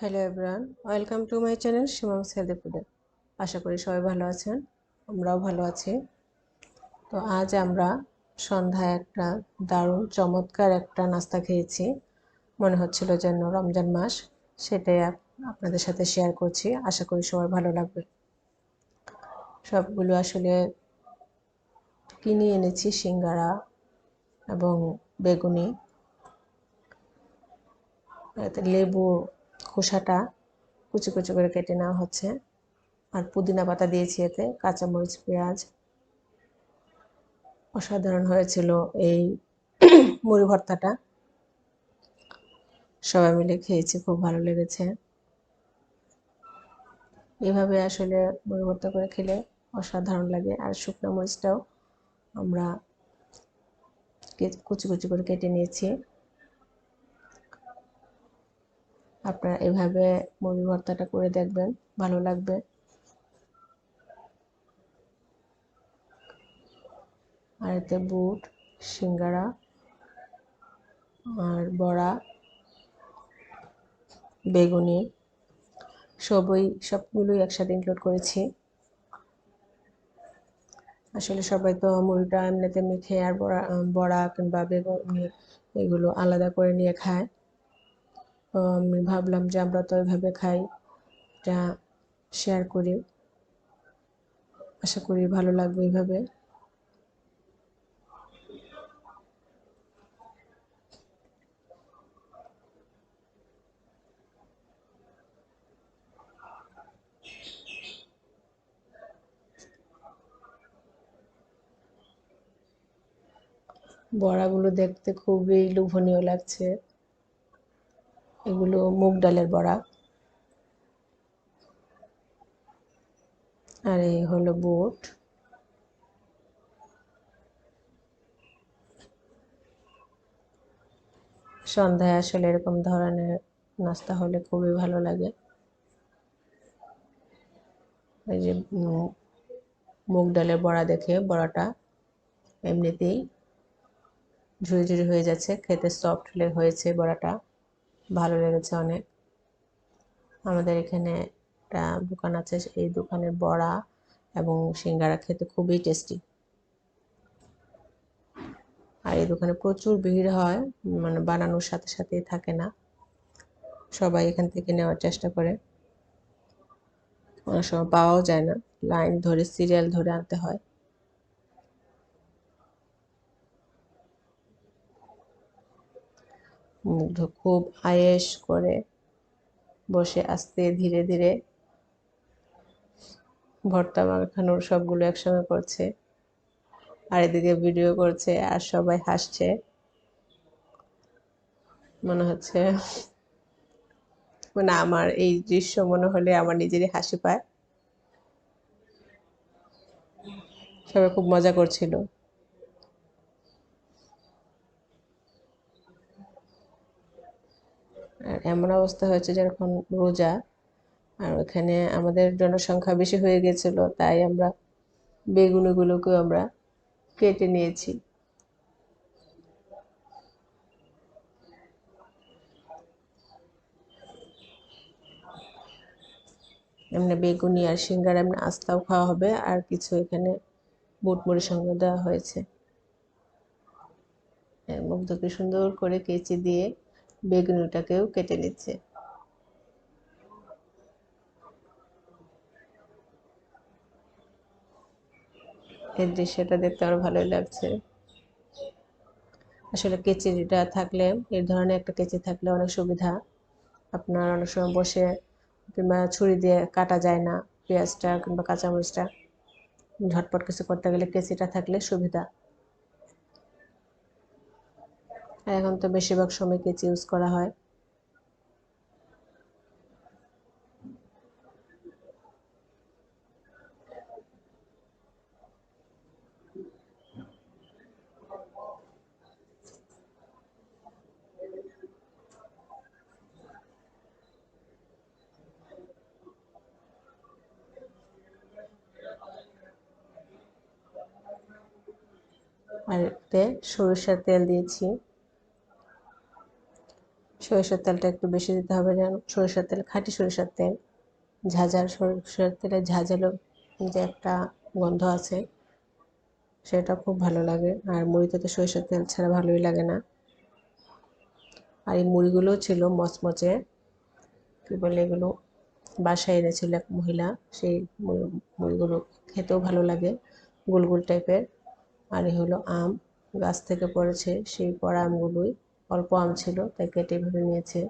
Hello everyone, welcome to my channel Shimam's healthy ফুডে। আশা করি সবাই ভালো আছেন, আমরাও ভালো আছি। তো আজ আমরা সন্ধ্যায় একটা দারুণ চমৎকার একটা নাস্তা খেয়েছি। মনে হচ্ছিল যেন রমজান মাস, সেটাই আপনাদের সাথে শেয়ার করছি। আশা করি সবার ভালো লাগবে। সবগুলো আসলে কিনে এনেছি, সিঙ্গারা এবং বেগুনি, এতে লেবু খোসাটা কুচি কুচি করে কেটে নেওয়া হচ্ছে, আর পুদিনা পাতা দিয়েছি, এতে কাঁচামরিচ, পেঁয়াজ। অসাধারণ হয়েছিল এই মুড়ি ভর্তাটা। সবাই মিলে খেয়েছি, খুব ভালো লেগেছে। এভাবে আসলে মুড়ি ভর্তা করে খেলে অসাধারণ লাগে। আর শুকনো মরিচটাও আমরা কুচি কুচি করে কেটে নিয়েছি। আপনারা এভাবে মুড়ি ভর্তাটা করে দেখবেন, ভালো লাগবে। আর এতে বুট, সিঙ্গারা আর বড়া, বেগুনি সবগুলোই একসাথে ইনক্লুড করেছি। আসলে সবাই তো মুড়িটা এমনিতে মেখে আর বড়া কিংবা বেগুনি এগুলো আলাদা করে নিয়ে খায়। তো আমি ভাবলাম যে আমরা তো এভাবে খাই, এটা শেয়ার করি। আশা করি ভালো লাগবে এইভাবে। বড়াগুলো দেখতে খুবই লোভনীয় লাগছে। এগুলো মুগ ডালের বড়া। আর এই হলো বুট। সন্ধ্যায় আসলে এরকম ধরনের নাস্তা হলে খুবই ভালো লাগে। এই যে মুগ ডালের বড়া দেখে বড়াটা এমনিতেই ঝুড়ি ঝুড়ি হয়ে যাচ্ছে, খেতে সফট হয়েছে বড়াটা, ভালো লেগেছে অনেক। আমাদের এখানে একটা দোকান আছে, এই দোকানের বড়া এবং সিঙ্গারা খেতে খুবই টেস্টি। আর এই দোকানে প্রচুর ভিড় হয়, মানে বানানোর সাথে সাথেই থাকে না, সবাই এখান থেকে নেওয়ার চেষ্টা করে। অনেক সময় পাওয়াও যায় না, লাইন ধরে সিরিয়াল ধরে আনতে হয়। মুগ্ধ খুব আয়েশ করে বসে আস্তে ধীরে ধীরে ভর্তা মাখানোর সবগুলো একসঙ্গে করছে, আর এদিকে ভিডিও করছে আর সবাই হাসছে। মনে হচ্ছে, মানে আমার এই দৃশ্য মনে হলে আমার নিজেরই হাসি পায়। সবাই খুব মজা করছিল। আর এমন অবস্থা হয়েছে যেরকম রোজা, আর ওখানে আমাদের জনসংখ্যা বেশি হয়ে গেছিল, তাই আমরা বেগুনগুলোকেও আমরা কেটে নিয়েছি। এমনি বেগুনি আর সিঙ্গারা এমনি আস্তাও খাওয়া হবে, আর কিছু এখানে বুট মুড়ির সঙ্গে দেওয়া হয়েছে। মুগ্ধকে সুন্দর করে কেচি দিয়ে বেগুনিটাকেও কেটে নিচ্ছে। এই দৃশ্যটা দেখতে আরো ভালোই লাগছে। আসলে কেচিটা থাকলে, এই ধরনের একটা কেচি থাকলে অনেক সুবিধা। আপনার অনেক সময় বসে কিংবা ছুরি দিয়ে কাটা যায় না পেঁয়াজটা কিংবা কাঁচামরিচটা, ঝটপট কিছু করতে গেলে কেচিটা থাকলে সুবিধা। আর এখন তো বেশিরভাগ সময় কেচি ইউজ করা হয়। আর এতে সরিষার তেল দিয়েছি। সরিষার তেলটা একটু বেশি দিতে হবে, যেন সরিষার তেল খাঁটি সরিষার তেল। ঝাঁঝাল সরিষার তেলে ঝাঁঝালো যে একটা গন্ধ আছে, সেটা খুব ভালো লাগে। আর মুড়িতে তো সরিষার তেল ছাড়া ভালোই লাগে না। আর এই মুড়িগুলোও ছিল মচমচে, কী বলে এগুলো, বাসায় এনেছিল এক মহিলা, সেই মুড়িগুলো খেতেও ভালো লাগে, গোল গোল টাইপের। আর এই হলো আম, গাছ থেকে পড়েছে সেই পড়া আমগুলোই, অল্প আম ছিল তাই কেটে ভেবে নিয়েছে।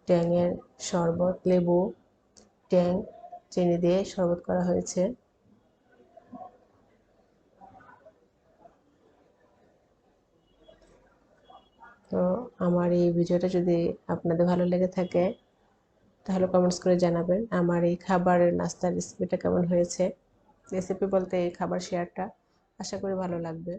ট্যাংয়ের শরবত, লেবু, ট্যাং, চিনি দিয়ে শরবত করা হয়েছে। তো আমার এই ভিডিওটা যদি আপনাদের ভালো লেগে থাকে তাহলে কমেন্টস করে জানাবেন আমার এই খাবারের নাস্তার রেসিপিটা কেমন হয়েছে। রেসিপি বলতে এই খাবার শেয়ারটা, আশা করি ভালো লাগবে।